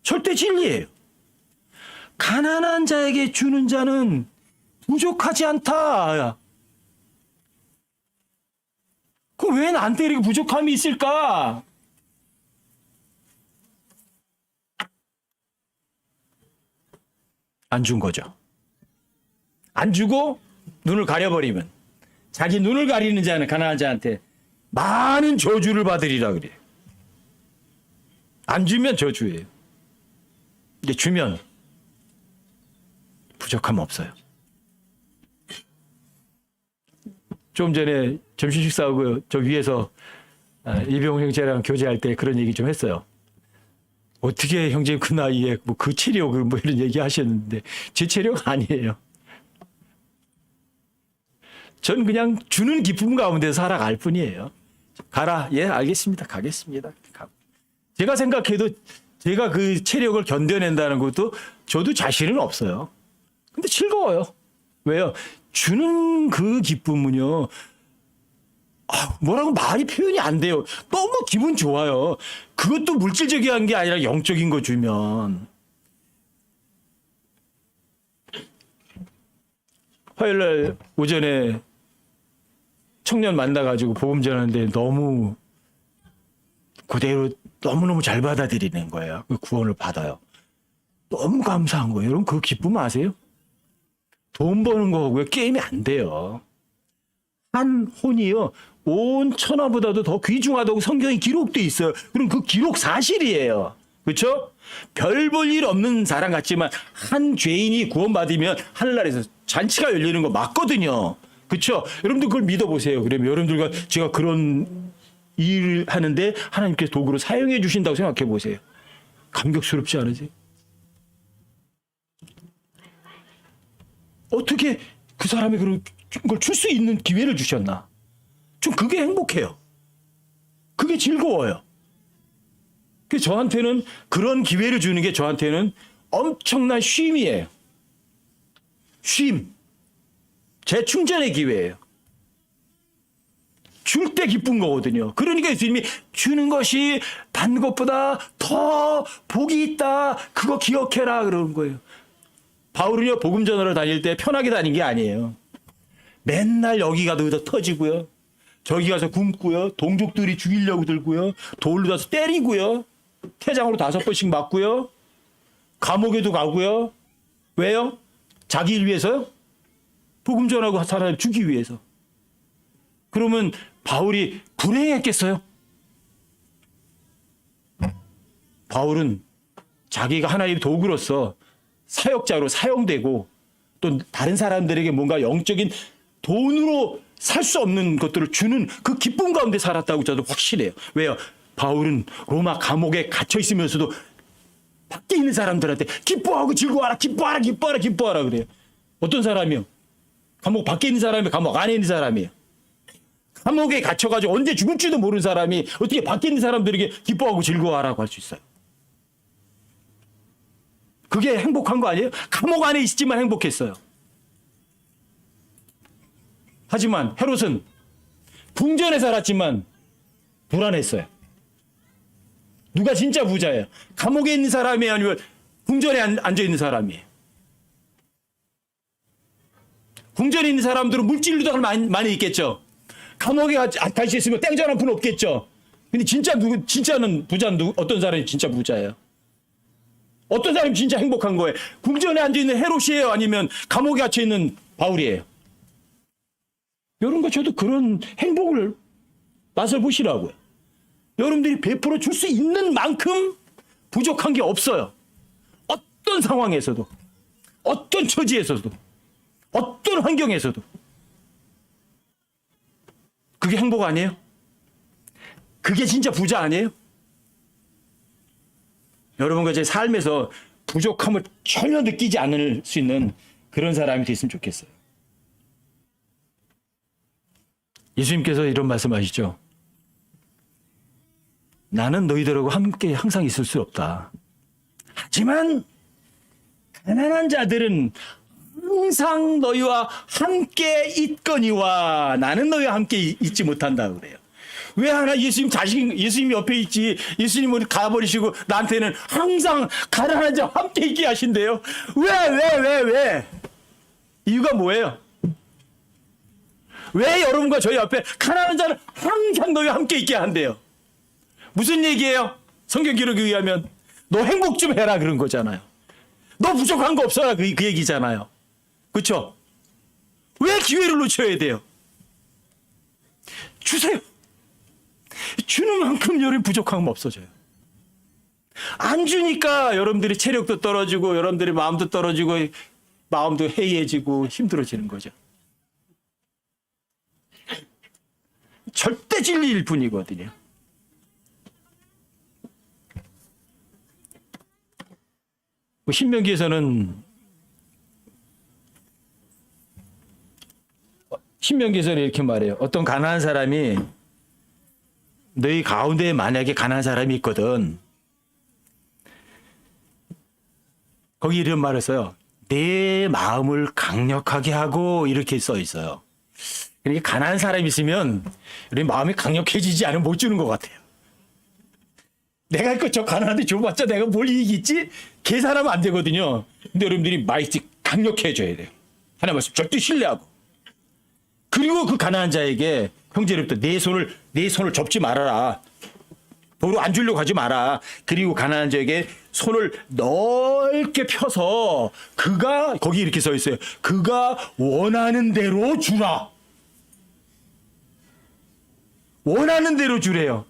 절대 진리예요. 가난한 자에게 주는 자는 부족하지 않다. 그럼 왜 나한테 이렇게 부족함이 있을까? 안 준 거죠. 안 주고 눈을 가려버리면, 자기 눈을 가리는 자는 가난한 자한테 많은 저주를 받으리라 그래요. 안 주면 저주예요. 근데 주면 부족함 없어요. 좀 전에 점심 식사하고 저 위에서 이병훈 형제랑 교제할 때 그런 얘기 좀 했어요. 어떻게 형제님 그 나이에 뭐 그 체력을 뭐 이런 얘기 하셨는데 제 체력 아니에요. 전 그냥 주는 기쁨 가운데 살아갈 뿐이에요. 가라. 예, 알겠습니다. 가겠습니다. 제가 생각해도 제가 그 체력을 견뎌낸다는 것도 저도 자신은 없어요. 근데 즐거워요. 왜요? 주는 그 기쁨은요. 뭐라고 말이 표현이 안 돼요. 너무 기분 좋아요. 그것도 물질적인 게 아니라 영적인 거 주면. 화요일날 오전에 청년 만나가지고 복음 전하는데 너무 그대로 너무너무 잘 받아들이는 거예요. 그 구원을 받아요. 너무 감사한 거예요. 여러분 그 기쁨 아세요? 돈 버는 거하고요 게임이 안 돼요. 한 혼이요 온 천하보다도 더 귀중하다고 성경에 기록돼 있어요. 그럼 그 기록 사실이에요. 그렇죠? 별 볼 일 없는 사람 같지만 한 죄인이 구원받으면 하늘나라에서 잔치가 열리는 거 맞거든요. 그렇죠? 여러분들 그걸 믿어보세요. 그러면 여러분들과 제가 그런 일을 하는데 하나님께서 도구로 사용해 주신다고 생각해 보세요. 감격스럽지 않으세요? 어떻게 그 사람이 그런 걸 줄 수 있는 기회를 주셨나? 좀 그게 행복해요. 그게 즐거워요. 그래서 저한테는 그런 기회를 주는 게 저한테는 엄청난 쉼이에요. 쉼. 재충전의 기회예요. 줄 때 기쁜 거거든요. 그러니까 예수님이 주는 것이 받는 것보다 더 복이 있다. 그거 기억해라 그러는 거예요. 바울은요 복음 전하러 다닐 때 편하게 다닌 게 아니에요. 맨날 여기 가도 더 터지고요. 저기 가서 굶고요. 동족들이 죽이려고 들고요. 돌로 다서 때리고요. 태장으로 5번씩 맞고요. 감옥에도 가고요. 왜요? 자기 일 위해서요? 복음 전하고 사람을 주기 위해서. 그러면 바울이 불행했겠어요? 바울은 자기가 하나님의 도구로서 사역자로 사용되고 또 다른 사람들에게 뭔가 영적인 돈으로 살 수 없는 것들을 주는 그 기쁨 가운데 살았다고 저도 확실해요. 왜요? 바울은 로마 감옥에 갇혀 있으면서도 밖에 있는 사람들한테 기뻐하고 즐거워하라, 기뻐하라, 기뻐하라, 기뻐하라 그래요. 어떤 사람이요? 감옥 밖에 있는 사람이 감옥 안에 있는 사람이에요. 감옥에 갇혀가지고 언제 죽을지도 모르는 사람이 어떻게 밖에 있는 사람들에게 기뻐하고 즐거워하라고 할 수 있어요? 그게 행복한 거 아니에요? 감옥 안에 있지만 행복했어요. 하지만 헤롯은 궁전에 살았지만 불안했어요. 누가 진짜 부자예요? 감옥에 있는 사람이 아니면 궁전에 앉아 있는 사람이에요? 궁전에 있는 사람들은 물질도 많이 있겠죠. 감옥에 갈 수 있으면 땡전 한 푼 없겠죠. 근데 진짜는 부자는 어떤 사람이 진짜 부자예요? 어떤 사람이 진짜 행복한 거예요? 궁전에 앉아있는 헤롯이에요? 아니면 감옥에 갇혀있는 바울이에요? 여러분과 저도 그런 행복을 맛을 보시라고요. 여러분들이 베풀어 줄 수 있는 만큼 부족한 게 없어요. 어떤 상황에서도, 어떤 처지에서도, 어떤 환경에서도. 그게 행복 아니에요? 그게 진짜 부자 아니에요? 여러분과 제 삶에서 부족함을 전혀 느끼지 않을 수 있는 그런 사람이 됐으면 좋겠어요. 예수님께서 이런 말씀하시죠. 나는 너희들하고 함께 항상 있을 수 없다. 하지만 가난한 자들은 항상 너희와 함께 있거니와 나는 너희와 함께 있지 못한다 그래요. 왜 하나 예수님 옆에 있지. 예수님은 가버리시고 나한테는 항상 가난한 자와 함께 있게 하신대요. 왜? 이유가 뭐예요? 왜 여러분과 저희 옆에 가난한 자를 항상 너희와 함께 있게 한대요? 무슨 얘기예요? 성경 기록에 의하면 너 행복 좀 해라 그런 거잖아요. 너 부족한 거 없어라 그 얘기잖아요. 그렇죠? 왜 기회를 놓쳐야 돼요? 주세요. 주는 만큼 여러분 부족함은 없어져요. 안 주니까 여러분들이 체력도 떨어지고 여러분들이 마음도 떨어지고 마음도 해이해지고 힘들어지는 거죠. 절대 진리일 뿐이거든요. 신명기에서는 이렇게 말해요. 어떤 가난한 사람이 너희 가운데 만약에 가난한 사람이 있거든. 거기 이런 말을 써요. 내 마음을 강력하게 하고 이렇게 써 있어요. 그러니까 가난한 사람이 있으면 우리 마음이 강력해지지 않으면 못 주는 것 같아요. 내가 저 가난한데 줘봤자 내가 뭘 이익이 있지? 계산하면 안 되거든요. 근데 여러분들이 마이스 강력해져야 돼요. 하나님 말씀 절대 신뢰하고. 그리고 그 가난한 자에게 형제로부터 내 손을 접지 말아라. 도로 안 주려고 하지 마라. 그리고 가난한 자에게 손을 넓게 펴서 그가 거기 이렇게 써 있어요. 그가 원하는 대로 주라. 원하는 대로 주래요.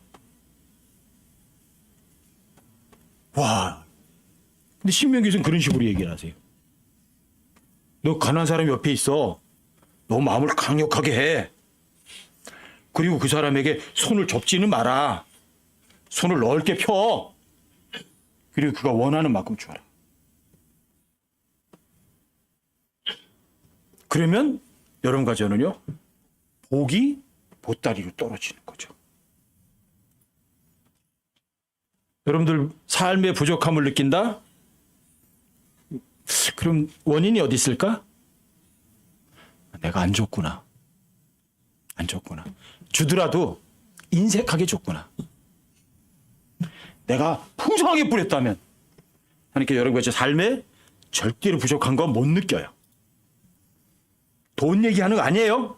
와. 근데 신명기에서는 그런 식으로 얘기를 하세요. 너 가난한 사람 옆에 있어. 너 마음을 강력하게 해. 그리고 그 사람에게 손을 접지는 마라. 손을 넓게 펴. 그리고 그가 원하는 만큼 주어라. 그러면 여러분과 저는요. 복이 보따리로 떨어지는 거죠. 여러분들 삶의 부족함을 느낀다? 그럼 원인이 어디 있을까? 내가 안 줬구나. 안 줬구나. 주더라도 인색하게 줬구나. 내가 풍성하게 뿌렸다면 하나님께 여러분과 제 삶에 절대로 부족한 건 못 느껴요. 돈 얘기하는 거 아니에요.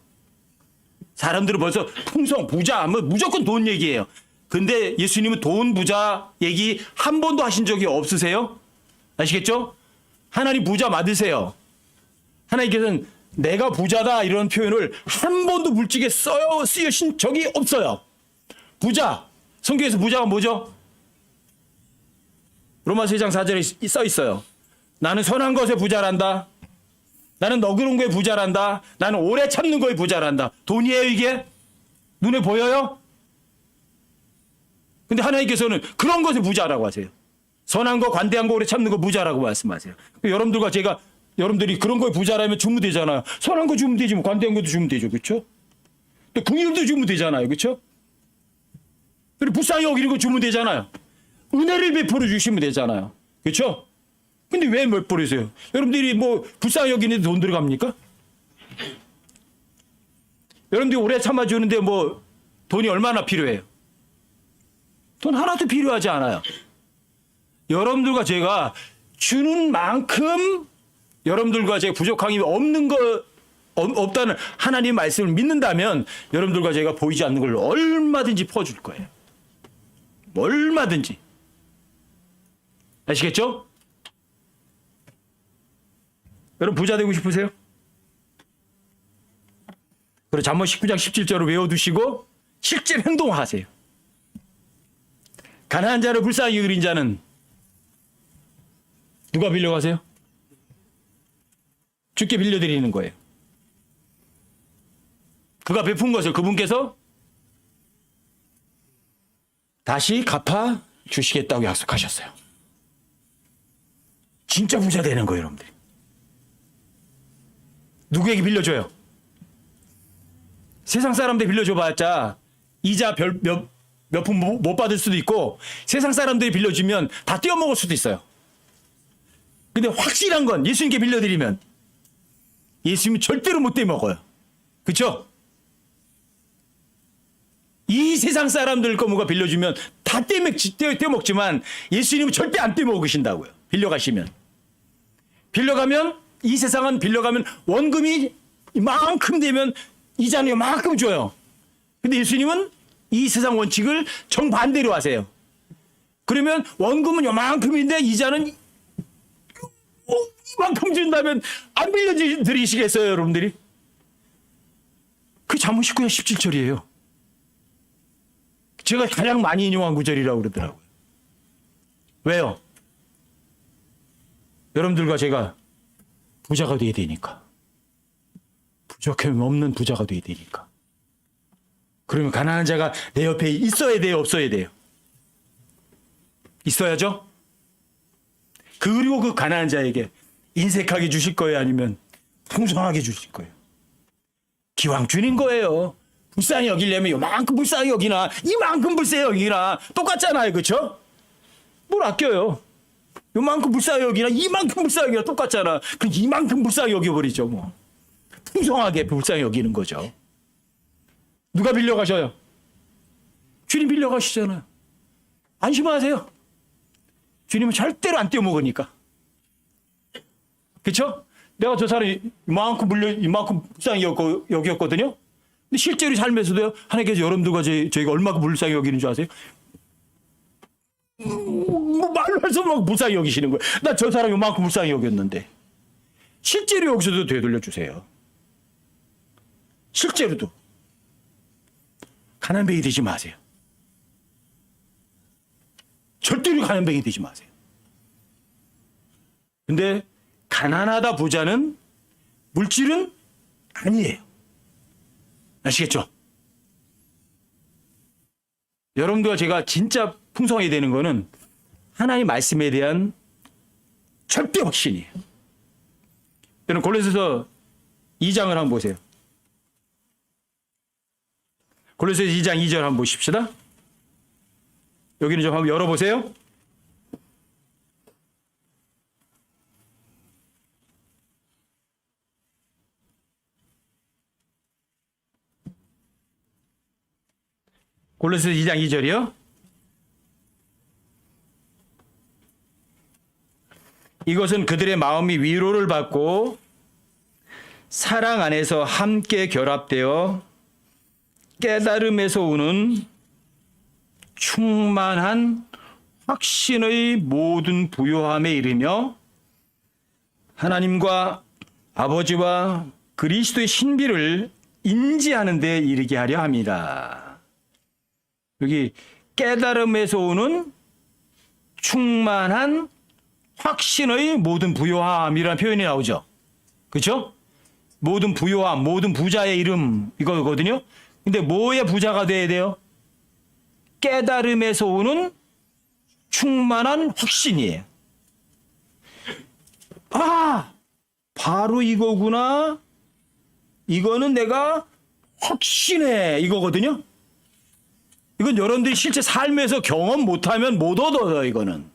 사람들은 벌써 풍성, 부자 하면 무조건 돈 얘기해요. 근데 예수님은 돈 부자 얘기 한 번도 하신 적이 없으세요? 아시겠죠? 하나님 부자 맞으세요. 하나님께서는 내가 부자다 이런 표현을 한 번도 물직에 쓰신 적이 없어요. 부자. 성경에서 부자가 뭐죠? 로마서 2장 4절에 써 있어요. 나는 선한 것에 부자란다. 나는 너그러운 거에 부자란다. 나는 오래 참는 거에 부자란다. 돈이에요 이게? 눈에 보여요? 근데 하나님께서는 그런 것에 부자라고 하세요. 선한 거, 관대한 거, 오래 참는 거 부자라고 말씀하세요. 여러분들과 제가 여러분들이 그런 거에 부자라면 주면 되잖아요. 선한 거 주면 되지 뭐 관대한 것도 주면 되죠. 그렇죠? 또 긍휼도 주면 되잖아요. 그렇죠? 그리고 불쌍히 여기는 거 주면 되잖아요. 은혜를 베풀어 주시면 되잖아요. 그렇죠? 근데 왜 못 버리세요? 여러분들이 뭐 불쌍히 여기는데 돈 들어갑니까? 여러분들이 오래 참아주는데 뭐 돈이 얼마나 필요해요? 돈 하나도 필요하지 않아요. 여러분들과 제가 주는 만큼 여러분들과 제가 부족함이 없다는 하나님 말씀을 믿는다면 여러분들과 제가 보이지 않는 걸 얼마든지 퍼줄 거예요. 얼마든지. 아시겠죠? 여러분 부자 되고 싶으세요? 그리고 잠언 19장 17절을 외워두시고 실제로 행동하세요. 가난한 자를 불쌍히 여긴 자는 누가 빌려가세요? 주께 빌려드리는 거예요. 그가 베푼 것을 그분께서 다시 갚아 주시겠다고 약속하셨어요. 진짜 부자 되는 거예요, 여러분들이. 누구에게 빌려줘요? 세상 사람들 빌려줘봤자 이자 몇 푼 못 받을 수도 있고 세상 사람들이 빌려주면 다 떼어먹을 수도 있어요. 근데 확실한 건 예수님께 빌려드리면 예수님은 절대로 못 떼먹어요. 그렇죠? 이 세상 사람들 거 뭐가 빌려주면 다 떼먹지만 예수님은 절대 안 떼먹으신다고요. 빌려가시면. 빌려가면 이 세상은 빌려가면 원금이 이만큼 되면 이자는 이만큼 줘요. 근데 예수님은 이 세상 원칙을 정반대로 하세요. 그러면 원금은 이만큼인데 이자는 이만큼 준다면 안 빌려드리시겠어요, 여러분들이? 그 잠언 19장 17절이에요. 제가 가장 많이 인용한 구절이라고 그러더라고요. 왜요? 여러분들과 제가 부자가 돼야 되니까. 부족함이 없는 부자가 돼야 되니까. 그러면 가난한 자가 내 옆에 있어야 돼요, 없어야 돼요? 있어야죠? 그리고 그 가난한 자에게 인색하게 주실 거예요, 아니면 풍성하게 주실 거예요? 기왕 주는 거예요. 불쌍히 여기려면 요만큼 불쌍히 여기나 이만큼 불쌍히 여기나 똑같잖아요, 그렇죠? 뭘 아껴요? 요만큼 불쌍히 여기나 이만큼 불쌍히 여기나 똑같잖아. 그럼 이만큼 불쌍히 여겨버리죠, 뭐. 풍성하게 불쌍히 여기는 거죠. 누가 빌려가셔요? 주님 빌려가시잖아요. 안심하세요. 주님은 절대로 안 떼어먹으니까. 그렇죠? 내가 저 사람이 이만큼 불쌍히 여겼거든요. 근데 실제로 삶에서도요, 하나님께서 여러분들과 저희가 얼마나 불쌍히 여기는 줄 아세요? 말로 할 수 없는 불쌍히 여기시는 거예요. 나 저 사람 이만큼 불쌍히 여겼는데. 실제로 여기서도 되돌려 주세요. 실제로도. 가난뱅이 되지 마세요. 절대로 가난뱅이 되지 마세요. 근데 가난하다 부자는 물질은 아니에요. 아시겠죠? 여러분들과 제가 진짜 풍성하게 되는 거는 하나님 말씀에 대한 절대 확신이에요. 여러분 골로새서 2장을 한번 보세요. 골로새서 2장 2절 한번 보십시다. 여기는 좀 한번 열어보세요. 골로새서 2장 2절이요. 이것은 그들의 마음이 위로를 받고 사랑 안에서 함께 결합되어 깨달음에서 오는 충만한 확신의 모든 부요함에 이르며 하나님과 아버지와 그리스도의 신비를 인지하는 데 이르게 하려 합니다. 여기 깨달음에서 오는 충만한 확신의 모든 부요함이라는 표현이 나오죠. 그렇죠? 모든 부요함, 모든 부자의 이름 이거거든요. 근데 뭐의 부자가 돼야 돼요? 깨달음에서 오는 충만한 확신이에요. 아, 바로 이거구나. 이거는 내가 확신해. 이거거든요. 이건 여러분들이 실제 삶에서 경험 못하면 못 얻어요, 이거는.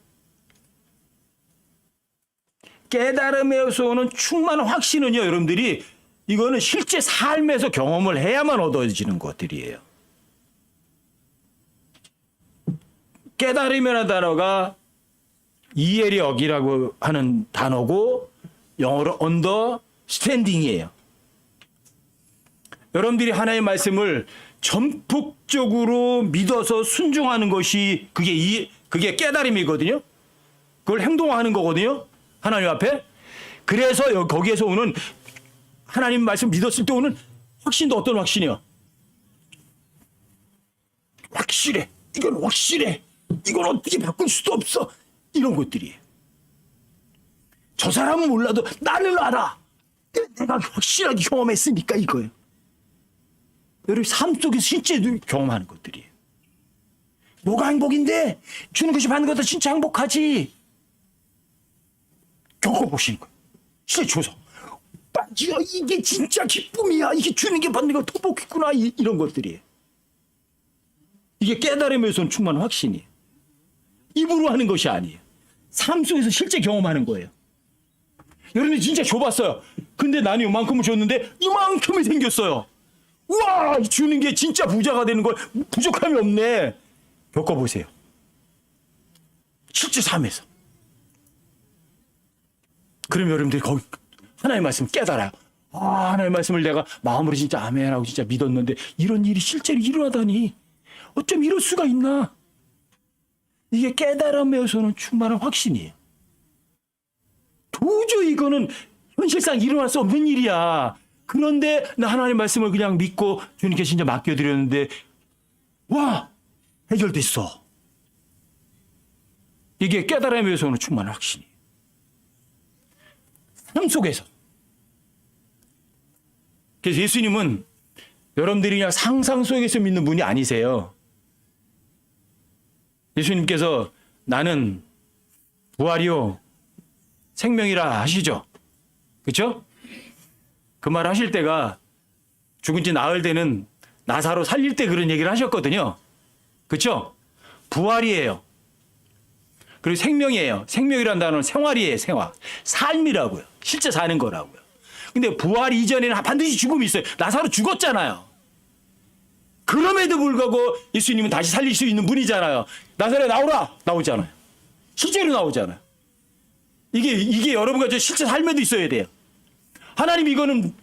깨달음에서 오는 충만한 확신은요, 여러분들이 이거는 실제 삶에서 경험을 해야만 얻어지는 것들이에요. 깨달음이라는 단어가 이해력이라고 하는 단어고 영어로 understanding이에요. 여러분들이 하나님의 말씀을 전폭적으로 믿어서 순종하는 것이 그게 깨달음이거든요. 그걸 행동하는 거거든요. 하나님 앞에. 그래서 거기에서 오는 하나님 말씀 믿었을 때 오는 확신도 어떤 확신이요? 확실해. 이건 확실해. 이건 어떻게 바꿀 수도 없어. 이런 것들이에요. 저 사람은 몰라도 나를 알아. 내가 확실하게 경험했으니까 이거예요. 여러분 삶 속에서 실제 경험하는 것들이에요. 뭐가 행복인데? 주는 것이 받는 것도 진짜 행복하지. 겪어보시는 거예요. 실제 줘서. 이게 진짜 기쁨이야. 이게 주는 게 받는 거 토복했구나. 이런 것들이에요. 이게 깨달음에서 충만한 확신이에요. 입으로 하는 것이 아니에요. 삶 속에서 실제 경험하는 거예요. 여러분들 진짜 줘봤어요. 근데 나는 이만큼을 줬는데 이만큼이 생겼어요. 우와, 주는 게 진짜 부자가 되는 걸 부족함이 없네. 겪어보세요. 실제 삶에서. 그럼 여러분들이 거기 하나님의 말씀을 깨달아요. 아, 하나님의 말씀을 내가 마음으로 진짜 아멘하고 진짜 믿었는데 이런 일이 실제로 일어나다니 어쩜 이럴 수가 있나. 이게 깨달음에서는 충만한 확신이에요. 도저히 이거는 현실상 일어날 수 없는 일이야. 그런데 나 하나님의 말씀을 그냥 믿고 주님께 진짜 맡겨드렸는데 와, 해결됐어. 이게 깨달음에서는 충만한 확신이에요. 삶 속에서. 그래서 예수님은 여러분들이 그냥 상상 속에서 믿는 분이 아니세요. 예수님께서 나는 부활이요 생명이라 하시죠. 그렇죠? 그 말 하실 때가 죽은 지 나흘 되는 나사로 살릴 때 그런 얘기를 하셨거든요. 그렇죠? 부활이에요. 그리고 생명이에요. 생명이라는 단어는 생활이에요. 생활. 삶이라고요. 실제 사는 거라고요. 근데 부활 이전에는 반드시 죽음이 있어요. 나사로 죽었잖아요. 그럼에도 불구하고 예수님은 다시 살릴 수 있는 분이잖아요. 나사로에 나오라! 나오잖아요. 실제로 나오잖아요. 이게 여러분과 저 실제 삶에도 있어야 돼요. 하나님 이거는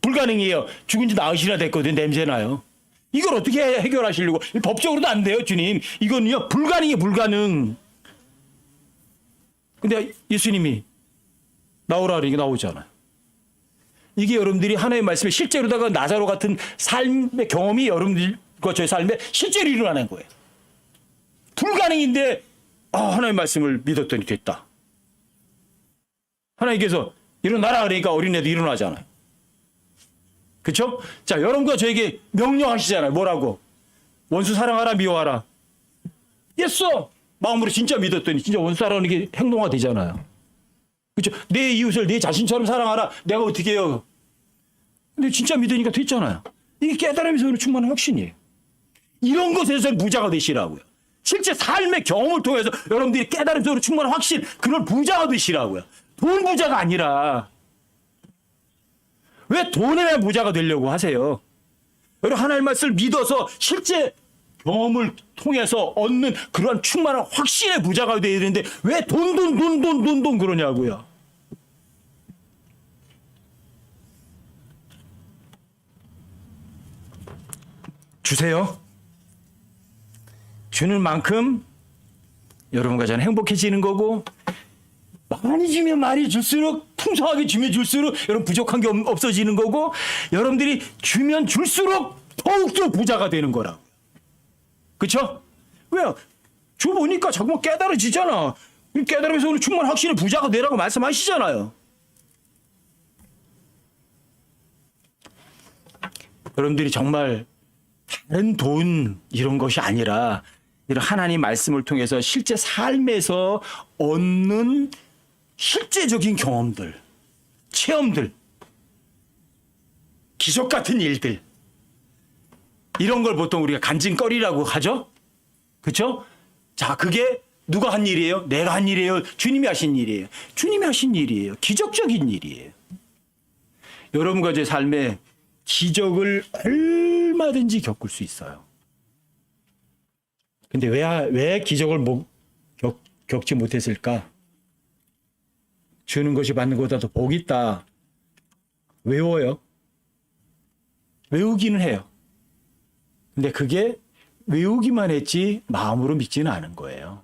불가능해요. 죽은 지 나흘이나 됐거든. 냄새나요. 이걸 어떻게 해결하시려고. 법적으로도 안 돼요, 주님. 이거는요, 불가능해, 불가능. 근데 예수님이 나오라 그러니까 나오잖아요. 이게 여러분들이 하나님의 말씀에 실제로다가 나사로 같은 삶의 경험이 여러분들과 저의 삶에 실제로 일어나는 거예요. 불가능인데 하나님의 말씀을 믿었더니 됐다. 하나님께서 일어나라 그러니까 어린애도 일어나잖아요. 그렇죠? 자, 여러분과 저에게 명령하시잖아요. 뭐라고? 원수 사랑하라, 미워하라. 됐어. 마음으로 진짜 믿었더니 진짜 원수 사랑하는 게 행동화 되잖아요. 그렇죠? 내 이웃을 내 자신처럼 사랑하라. 내가 어떻게 해요? 근데 진짜 믿으니까 됐잖아요. 이게 깨달음에서 충만한 확신이에요. 이런 것에서 부자가 되시라고요. 실제 삶의 경험을 통해서 여러분들이 깨달음으로 충만한 확신, 그런 부자가 되시라고요. 돈 부자가 아니라. 왜 돈에만 부자가 되려고 하세요? 여러분 하나님의 말씀을 믿어서 실제 경험을 통해서 얻는 그러한 충만한 확신의 부자가 되어야 되는데 왜 돈 그러냐고요. 주세요. 주는 만큼 여러분과 저는 행복해지는 거고 많이 주면 많이 줄수록 풍성하게 주면 줄수록 여러분 부족한 게 없어지는 거고 여러분들이 주면 줄수록 더욱더 부자가 되는 거라고. 그렇죠? 왜요? 줘보니까 자꾸만 깨달아지잖아. 깨달으면서 오늘 충만한 확신의 부자가 되라고 말씀하시잖아요. 여러분들이 정말 다른 돈 이런 것이 아니라 이런 하나님 말씀을 통해서 실제 삶에서 얻는 실제적인 경험들, 체험들, 기적 같은 일들 이런 걸 보통 우리가 간증거리라고 하죠. 그렇죠? 자, 그게 누가 한 일이에요? 내가 한 일이에요? 주님이 하신 일이에요? 주님이 하신 일이에요. 기적적인 일이에요. 여러분과 제 삶에 기적을 얼마든지 겪을 수 있어요. 근데 왜 기적을 겪지 못했을까? 주는 것이 받는 것보다 더 복이 있다. 외워요. 외우기는 해요. 근데 그게 외우기만 했지 마음으로 믿지는 않은 거예요.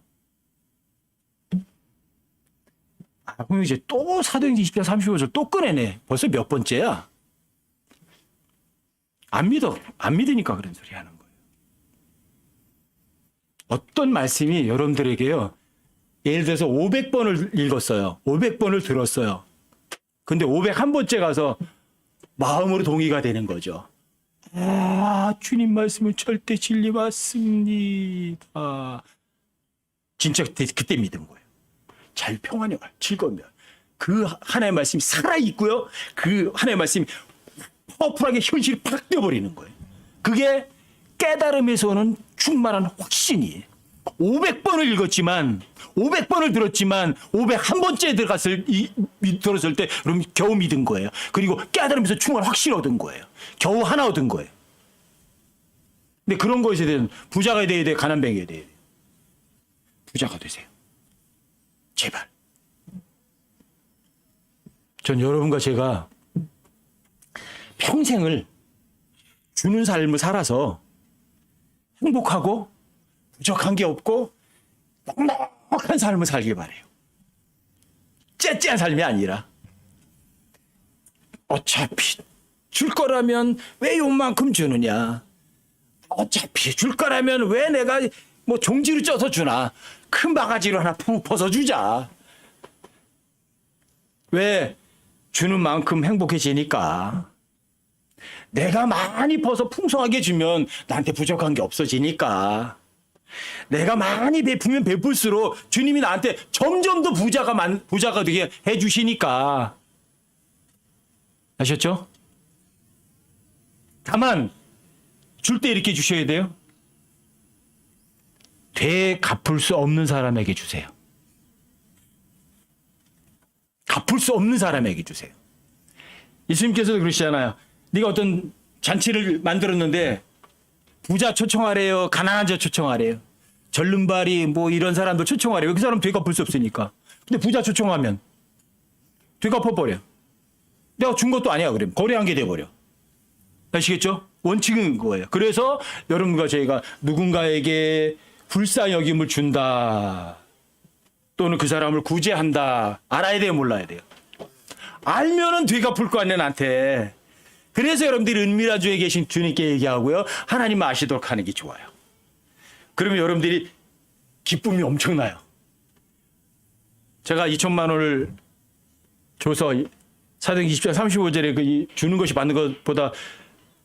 이제 또 사도행전 20장 35절 또 꺼내네. 벌써 몇 번째야? 안 믿으니까 그런 소리 하는 거예요. 어떤 말씀이 여러분들에게요. 예를 들어서 500번을 읽었어요. 500번을 들었어요. 근데 501번째 가서 마음으로 동의가 되는 거죠. 아, 주님 말씀은 절대 진리 맞습니다. 진짜 그때 믿은 거예요. 잘 평안이 와, 즐거우면. 그 하나님의 말씀이 살아있고요. 그 하나님의 말씀이 파워풀하게 현실이 팍 되어버리는 거예요. 그게 깨달음에서 오는 충만한 확신이에요. 500번을 읽었지만 500번을 들었지만 501번째 들었을 때 그럼 겨우 믿은 거예요. 그리고 깨달으면서 충만한 확신 얻은 거예요. 겨우 하나 얻은 거예요. 근데 그런 것에 대해서는 부자가 돼야 돼, 가난뱅이가 돼야 돼. 부자가 되세요. 제발. 전 여러분과 제가 평생을 주는 삶을 살아서 행복하고 부족한 게 없고 넉넉한 삶을 살길 바래요. 째째한 삶이 아니라 어차피 줄 거라면 왜 요만큼 주느냐. 어차피 줄 거라면 왜 내가 뭐 종지를 쪄서 주나. 큰 바가지로 하나 푹 벗어주자. 왜? 주는 만큼 행복해지니까. 내가 많이 퍼서 풍성하게 주면 나한테 부족한 게 없어지니까. 내가 많이 베풀면 베풀수록 주님이 나한테 점점 더 부자가 되게 해주시니까. 아셨죠? 다만 줄 때 이렇게 주셔야 돼요. 갚을 수 없는 사람에게 주세요. 갚을 수 없는 사람에게 주세요. 예수님께서도 그러시잖아요. 네가 어떤 잔치를 만들었는데 부자 초청하래요, 가난한 자 초청하래요, 절름발이 뭐 이런 사람들 초청하래요. 그 사람 되갚을 수 없으니까. 근데 부자 초청하면 되갚아버려. 내가 준 것도 아니야. 그러면 거래한 게 돼버려. 아시겠죠? 원칙은 그거예요. 그래서 여러분과 저희가 누군가에게 불쌍히 여김을 준다 또는 그 사람을 구제한다 알아야 돼요, 몰라야 돼요? 알면은 되갚을 거 아니야 나한테. 그래서 여러분들이 은밀한 중에 계신 주님께 얘기하고요, 하나님 아시도록 하는 게 좋아요. 그러면 여러분들이 기쁨이 엄청나요. 제가 2천만 원을 줘서 사도행전 20장 35절에 주는 것이 받는 것보다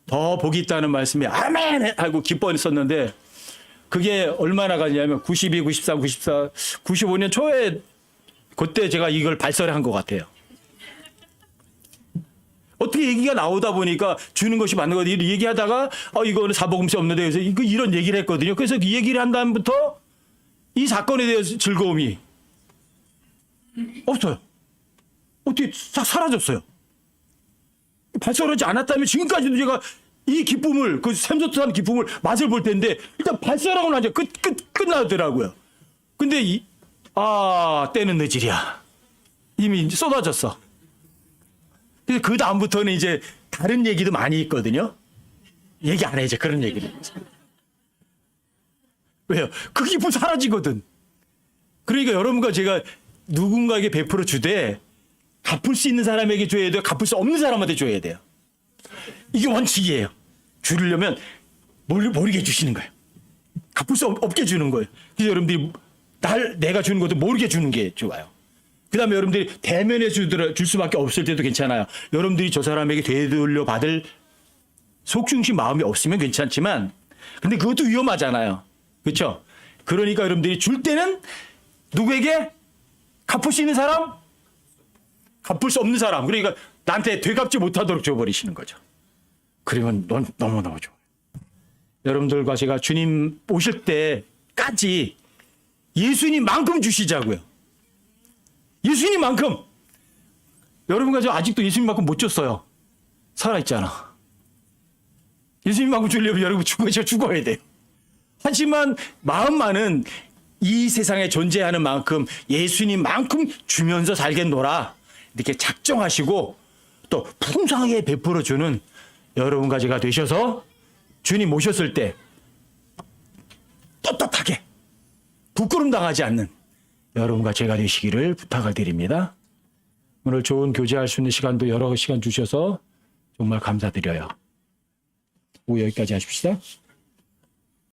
더 복이 있다는 말씀이 아멘 하고 기뻐했었는데, 그게 얼마나 가냐면 92, 93, 94, 95년 초에 그때 제가 이걸 발설한 것 같아요. 어떻게 얘기가 나오다 보니까 주는 것이 맞는 거 얘기하다가 이거는 사복음서 없는데 그래서 이런 얘기를 했거든요. 그래서 그 얘기를 한 다음부터 이 사건에 대해서 즐거움이 없어요. 어떻게 싹 사라졌어요. 발설하지 않았다면 지금까지도 제가 이 기쁨을, 그 샘솟는 기쁨을 맛을 볼 텐데 일단 발설하고 나서 끝나더라고요. 근데 때는 늦으랴. 이미 이제 쏟아졌어. 그래서 그 다음부터는 이제 다른 얘기도 많이 있거든요. 얘기 안 해, 이제 그런 얘기를. 왜요? 그 기쁨 사라지거든. 그러니까 여러분과 제가 누군가에게 베풀어 주되 갚을 수 있는 사람에게 줘야 돼요, 갚을 수 없는 사람한테 줘야 돼요. 이게 원칙이에요. 주려면 모르게 주시는 거예요. 갚을 수 없게 주는 거예요. 그래서 여러분들이 내가 주는 것도 모르게 주는 게 좋아요. 그 다음에 여러분들이 대면에 줄 수밖에 없을 때도 괜찮아요. 여러분들이 저 사람에게 되돌려 받을 속중심 마음이 없으면 괜찮지만, 근데 그것도 위험하잖아요. 그렇죠? 그러니까 여러분들이 줄 때는 누구에게? 갚을 수 있는 사람? 갚을 수 없는 사람. 그러니까 나한테 되갚지 못하도록 줘버리시는 거죠. 그러면 너무너무 좋아요. 여러분들과 제가 주님 오실 때까지 예수님만큼 주시자고요. 예수님만큼. 여러분과 저 아직도 예수님만큼 못 줬어요. 살아있잖아. 예수님만큼 주려면 여러분 죽어야 돼요. 하지만 마음만은 이 세상에 존재하는 만큼 예수님만큼 주면서 살겠노라 이렇게 작정하시고 또 풍성하게 베풀어주는 여러분과 제가 되셔서 주님 오셨을 때 떳떳하게 부끄럼 당하지 않는 여러분과 제가 되시기를 부탁을 드립니다. 오늘 좋은 교제할 수 있는 시간도 여러 시간 주셔서 정말 감사드려요. 오후 여기까지 하십시다.